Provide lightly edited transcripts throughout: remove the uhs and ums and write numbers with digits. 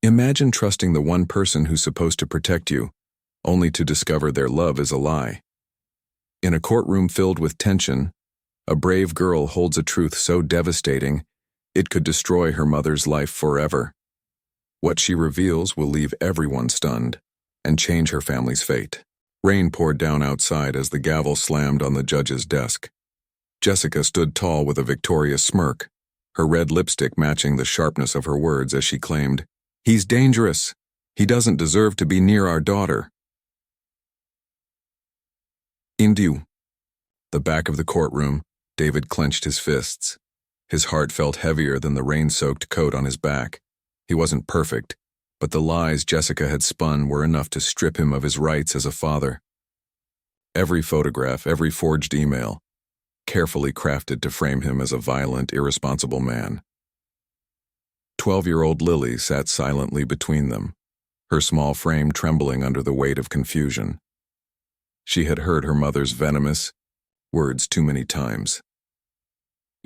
Imagine trusting the one person who's supposed to protect you, only to discover their love is a lie. In a courtroom filled with tension, a brave girl holds a truth so devastating, it could destroy her mother's life forever. What she reveals will leave everyone stunned and change her family's fate. Rain poured down outside as the gavel slammed on the judge's desk. Jessica stood tall with a victorious smirk, her red lipstick matching the sharpness of her words as she claimed, "He's dangerous. He doesn't deserve to be near our daughter." Indu. The back of the courtroom, David clenched his fists. His heart felt heavier than the rain-soaked coat on his back. He wasn't perfect, but the lies Jessica had spun were enough to strip him of his rights as a father. Every photograph, every forged email, carefully crafted to frame him as a violent, irresponsible man. 12-year-old Lily sat silently between them, her small frame trembling under the weight of confusion. She had heard her mother's venomous words too many times.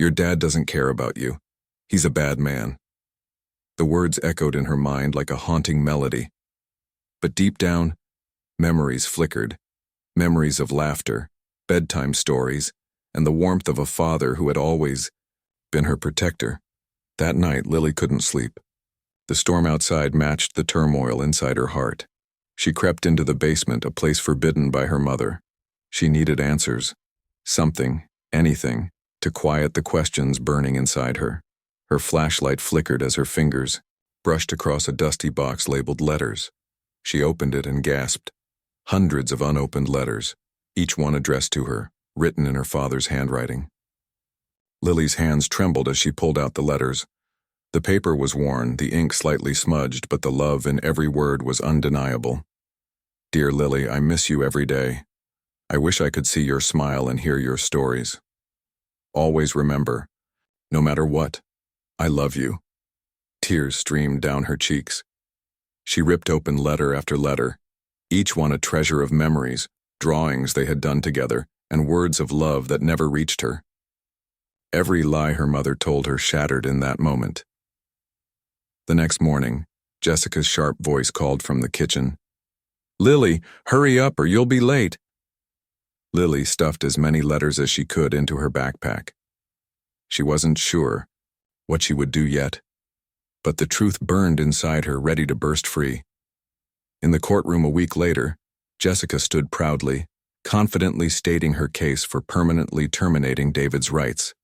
"Your dad doesn't care about you. He's a bad man." The words echoed in her mind like a haunting melody. But deep down, memories flickered. Memories of laughter, bedtime stories, and the warmth of a father who had always been her protector. That night, Lily couldn't sleep. The storm outside matched the turmoil inside her heart. She crept into the basement, a place forbidden by her mother. She needed answers. Something, anything, to quiet the questions burning inside her. Her flashlight flickered as her fingers brushed across a dusty box labeled letters. She opened it and gasped. Hundreds of unopened letters, each one addressed to her, written in her father's handwriting. Lily's hands trembled as she pulled out the letters. The paper was worn, the ink slightly smudged, but the love in every word was undeniable. "Dear Lily, I miss you every day. I wish I could see your smile and hear your stories. Always remember, no matter what, I love you." Tears streamed down her cheeks. She ripped open letter after letter, each one a treasure of memories, drawings they had done together, and words of love that never reached her. Every lie her mother told her shattered in that moment. The next morning, Jessica's sharp voice called from the kitchen. "Lily, hurry up or you'll be late." Lily stuffed as many letters as she could into her backpack. She wasn't sure what she would do yet, but the truth burned inside her, ready to burst free. In the courtroom a week later, Jessica stood proudly, confidently stating her case for permanently terminating David's rights.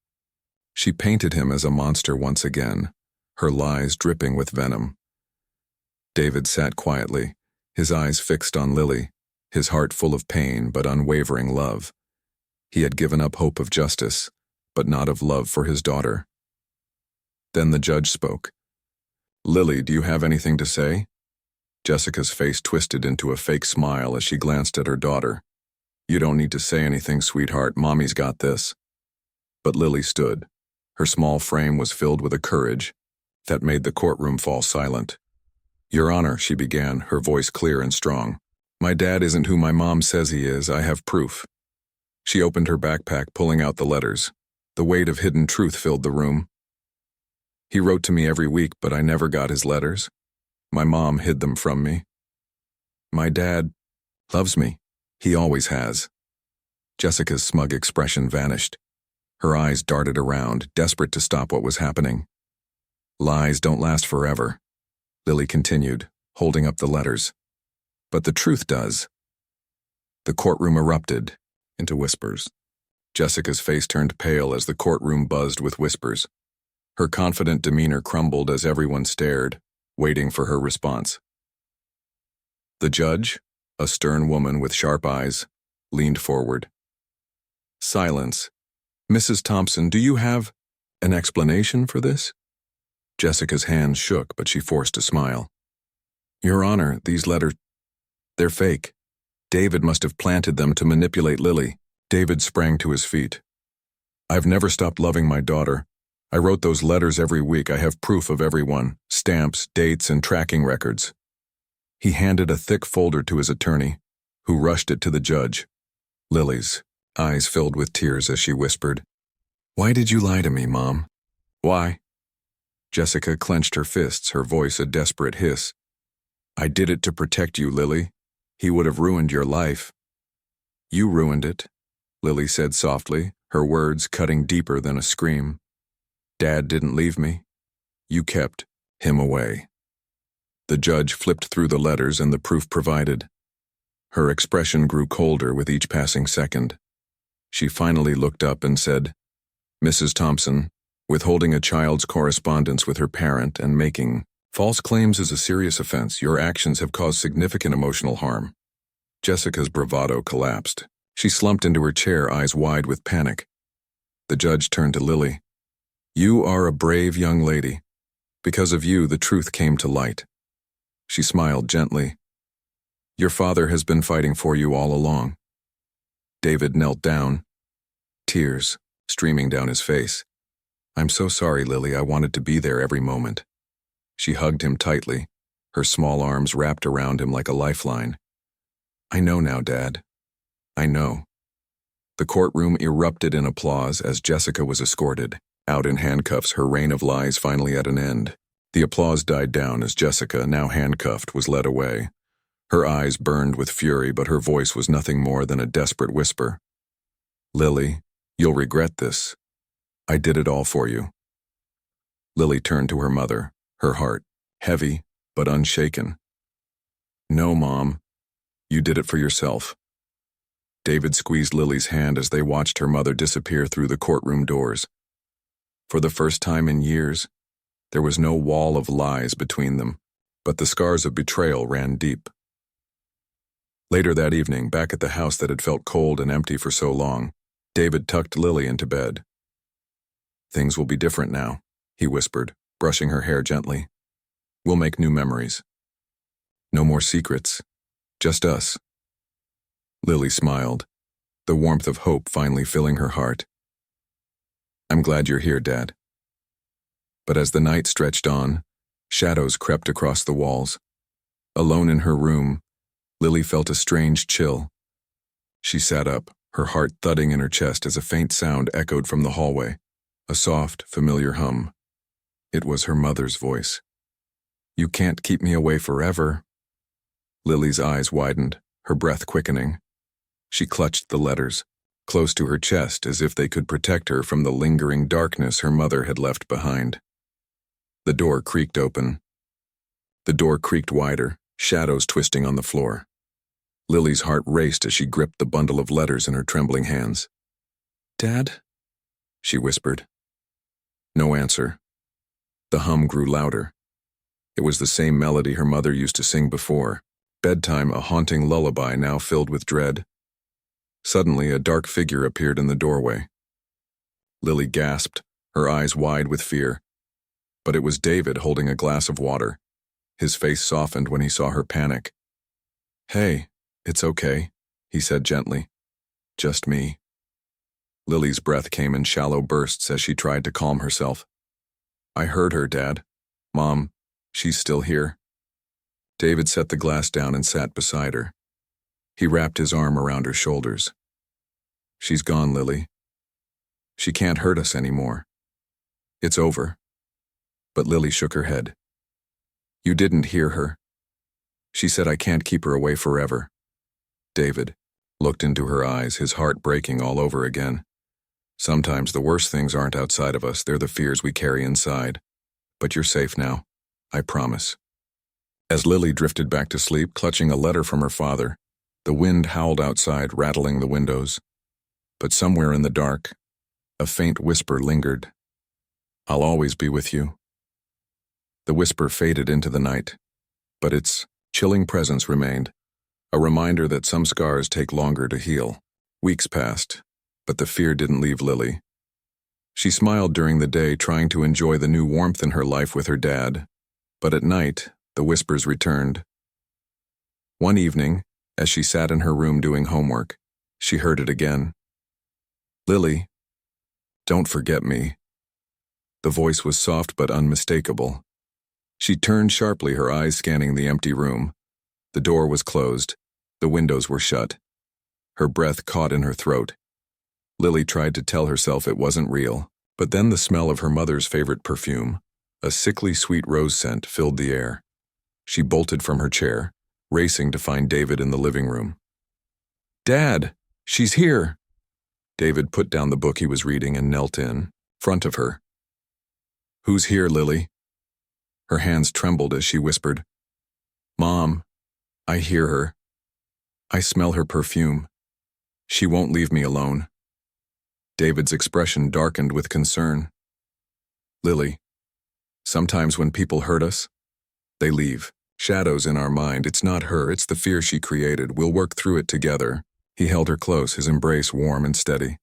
She painted him as a monster once again, her lies dripping with venom. David sat quietly, his eyes fixed on Lily, his heart full of pain but unwavering love. He had given up hope of justice, but not of love for his daughter. Then the judge spoke. "Lily, do you have anything to say?" Jessica's face twisted into a fake smile as she glanced at her daughter. "You don't need to say anything, sweetheart. Mommy's got this." But Lily stood. Her small frame was filled with a courage that made the courtroom fall silent. "Your Honor," she began, her voice clear and strong. "My dad isn't who my mom says he is. I have proof." She opened her backpack, pulling out the letters. The weight of hidden truth filled the room. "He wrote to me every week, but I never got his letters. My mom hid them from me. My dad loves me. He always has." Jessica's smug expression vanished. Her eyes darted around, desperate to stop what was happening. "Lies don't last forever," Lily continued, holding up the letters. "But the truth does." The courtroom erupted into whispers. Jessica's face turned pale as the courtroom buzzed with whispers. Her confident demeanor crumbled as everyone stared, waiting for her response. The judge, a stern woman with sharp eyes, leaned forward. Silence. "Mrs. Thompson, do you have an explanation for this?" Jessica's hands shook, but she forced a smile. "Your Honor, these letters, they're fake. David must have planted them to manipulate Lily." David sprang to his feet. "I've never stopped loving my daughter. I wrote those letters every week. I have proof of every one, stamps, dates, and tracking records." He handed a thick folder to his attorney, who rushed it to the judge. Lily's eyes filled with tears as she whispered, "Why did you lie to me, Mom? Why?" Jessica clenched her fists, her voice a desperate hiss. "I did it to protect you, Lily. He would have ruined your life." "You ruined it," Lily said softly, her words cutting deeper than a scream. "Dad didn't leave me. You kept him away." The judge flipped through the letters and the proof provided. Her expression grew colder with each passing second. She finally looked up and said, "Mrs. Thompson, withholding a child's correspondence with her parent and making false claims is a serious offense. Your actions have caused significant emotional harm." Jessica's bravado collapsed. She slumped into her chair, eyes wide with panic. The judge turned to Lily. "You are a brave young lady. Because of you, the truth came to light." She smiled gently. "Your father has been fighting for you all along." David knelt down, tears streaming down his face. "I'm so sorry, Lily. I wanted to be there every moment." She hugged him tightly, her small arms wrapped around him like a lifeline. "I know now, Dad. I know." The courtroom erupted in applause as Jessica was escorted out in handcuffs, her reign of lies finally at an end. The applause died down as Jessica, now handcuffed, was led away. Her eyes burned with fury, but her voice was nothing more than a desperate whisper. "Lily, you'll regret this. I did it all for you." Lily turned to her mother, her heart heavy but unshaken. "No, Mom. You did it for yourself." David squeezed Lily's hand as they watched her mother disappear through the courtroom doors. For the first time in years, there was no wall of lies between them, but the scars of betrayal ran deep. Later that evening, back at the house that had felt cold and empty for so long, David tucked Lily into bed. "Things will be different now," he whispered, brushing her hair gently. "We'll make new memories. No more secrets, just us." Lily smiled, the warmth of hope finally filling her heart. "I'm glad you're here, Dad." But as the night stretched on, shadows crept across the walls. Alone in her room, Lily felt a strange chill. She sat up, her heart thudding in her chest as a faint sound echoed from the hallway, a soft, familiar hum. It was her mother's voice. "You can't keep me away forever." Lily's eyes widened, her breath quickening. She clutched the letters, close to her chest as if they could protect her from the lingering darkness her mother had left behind. The door creaked open. The door creaked wider, shadows twisting on the floor. Lily's heart raced as she gripped the bundle of letters in her trembling hands. "Dad?" she whispered. No answer. The hum grew louder. It was the same melody her mother used to sing before, bedtime, a haunting lullaby now filled with dread. Suddenly, a dark figure appeared in the doorway. Lily gasped, her eyes wide with fear. But it was David holding a glass of water. His face softened when he saw her panic. "Hey, it's okay," he said gently. "Just me." Lily's breath came in shallow bursts as she tried to calm herself. "I heard her, Dad. Mom, she's still here." David set the glass down and sat beside her. He wrapped his arm around her shoulders. "She's gone, Lily. She can't hurt us anymore. It's over." But Lily shook her head. "You didn't hear her. She said I can't keep her away forever." David looked into her eyes, his heart breaking all over again. "Sometimes the worst things aren't outside of us, they're the fears we carry inside. But you're safe now, I promise." As Lily drifted back to sleep, clutching a letter from her father, the wind howled outside, rattling the windows. But somewhere in the dark, a faint whisper lingered. "I'll always be with you." The whisper faded into the night, but its chilling presence remained, a reminder that some scars take longer to heal. Weeks passed, but the fear didn't leave Lily. She smiled during the day, trying to enjoy the new warmth in her life with her dad, but at night, the whispers returned. One evening, as she sat in her room doing homework, she heard it again. "Lily, don't forget me." The voice was soft but unmistakable. She turned sharply, her eyes scanning the empty room. The door was closed. The windows were shut. Her breath caught in her throat. Lily tried to tell herself it wasn't real, but then the smell of her mother's favorite perfume, A sickly sweet rose scent filled the air. She bolted from her chair, racing to find David in the living room. "Dad, she's here!" David put down the book he was reading and knelt in front of her. "Who's here, Lily?" Her hands trembled as she whispered, "Mom, I hear her. I smell her perfume. She won't leave me alone." David's expression darkened with concern. "Lily, sometimes when people hurt us, they leave shadows in our mind. It's not her, it's the fear she created. We'll work through it together." He held her close, his embrace warm and steady.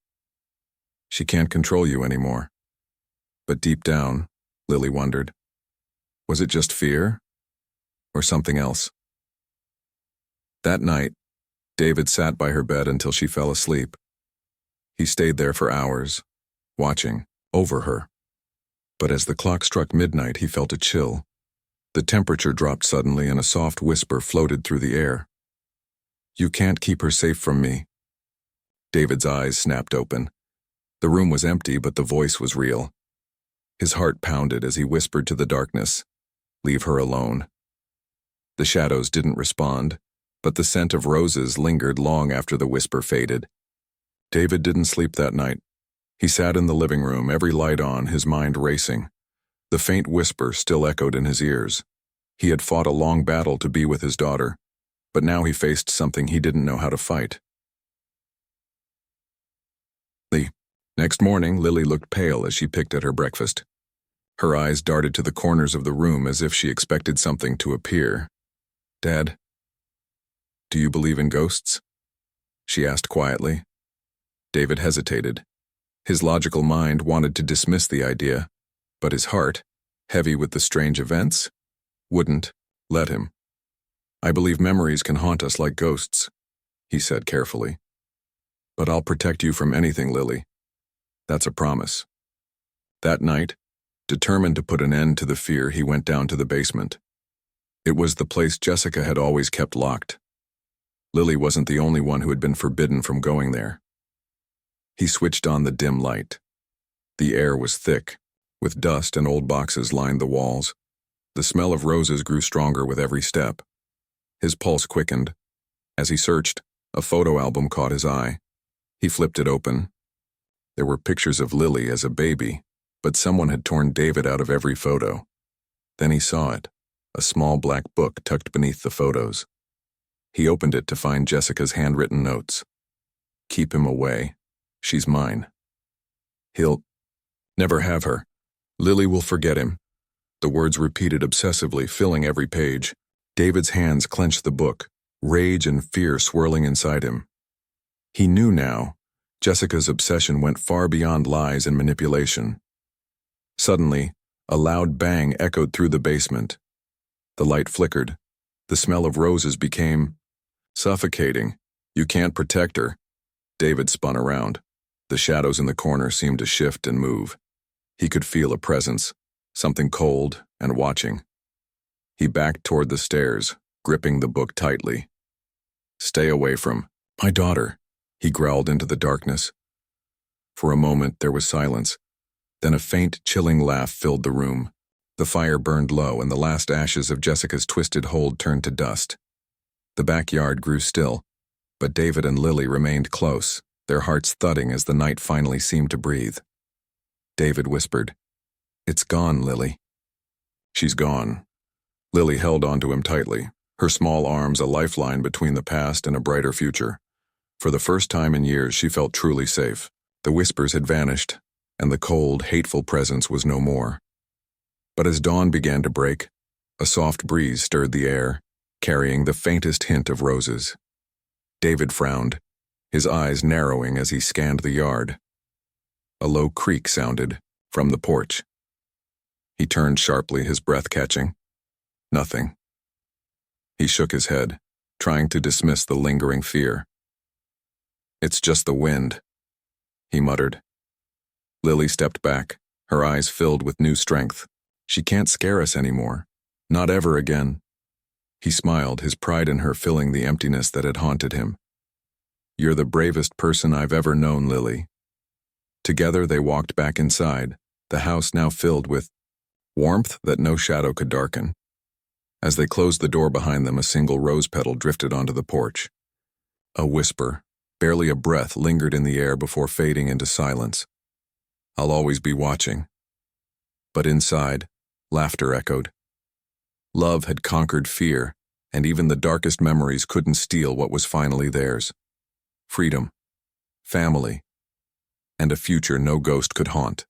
"She can't control you anymore." But deep down, Lily wondered, was it just fear or something else? That night, David sat by her bed until she fell asleep. He stayed there for hours, watching over her. But as the clock struck midnight, he felt a chill. The temperature dropped suddenly and a soft whisper floated through the air. "You can't keep her safe from me." David's eyes snapped open. The room was empty, but the voice was real. His heart pounded as he whispered to the darkness, "Leave her alone." The shadows didn't respond, but the scent of roses lingered long after the whisper faded. David didn't sleep that night. He sat in the living room, every light on, his mind racing. The faint whisper still echoed in his ears. He had fought a long battle to be with his daughter, but now he faced something he didn't know how to fight. Next morning, Lily looked pale as she picked at her breakfast. Her eyes darted to the corners of the room as if she expected something to appear. "Dad, do you believe in ghosts?" she asked quietly. David hesitated. His logical mind wanted to dismiss the idea, but his heart, heavy with the strange events, wouldn't let him. "I believe memories can haunt us like ghosts," he said carefully. "But I'll protect you from anything, Lily. That's a promise." That night, determined to put an end to the fear, he went down to the basement. It was the place Jessica had always kept locked. Lily wasn't the only one who had been forbidden from going there. He switched on the dim light. The air was thick, with dust and old boxes lined the walls. The smell of roses grew stronger with every step. His pulse quickened. As he searched, a photo album caught his eye. He flipped it open. There were pictures of Lily as a baby, but someone had torn David out of every photo. Then he saw it, a small black book tucked beneath the photos. He opened it to find Jessica's handwritten notes. "Keep him away. She's mine. He'll never have her. Lily will forget him." The words repeated obsessively, filling every page. David's hands clenched the book, rage and fear swirling inside him. He knew now, Jessica's obsession went far beyond lies and manipulation. Suddenly, a loud bang echoed through the basement. The light flickered. The smell of roses became suffocating. "You can't protect her." David spun around. The shadows in the corner seemed to shift and move. He could feel a presence, something cold and watching. He backed toward the stairs, gripping the book tightly. "Stay away from my daughter," he growled into the darkness. For a moment there was silence. Then a faint, chilling laugh filled the room. The fire burned low and the last ashes of Jessica's twisted hold turned to dust. The backyard grew still, but David and Lily remained close, their hearts thudding as the night finally seemed to breathe. David whispered, "It's gone, Lily." "She's gone." Lily held onto him tightly, her small arms a lifeline between the past and a brighter future. For the first time in years, she felt truly safe. The whispers had vanished, and the cold, hateful presence was no more. But as dawn began to break, a soft breeze stirred the air, carrying the faintest hint of roses. David frowned, his eyes narrowing as he scanned the yard. A low creak sounded from the porch. He turned sharply, his breath catching. Nothing. He shook his head, trying to dismiss the lingering fear. "It's just the wind," he muttered. Lily stepped back, her eyes filled with new strength. "She can't scare us anymore. Not ever again." He smiled, his pride in her filling the emptiness that had haunted him. "You're the bravest person I've ever known, Lily." Together they walked back inside, the house now filled with warmth that no shadow could darken. As they closed the door behind them, a single rose petal drifted onto the porch. A whisper, barely a breath, lingered in the air before fading into silence. "I'll always be watching." But inside, laughter echoed. Love had conquered fear, and even the darkest memories couldn't steal what was finally theirs. Freedom, family, and a future no ghost could haunt.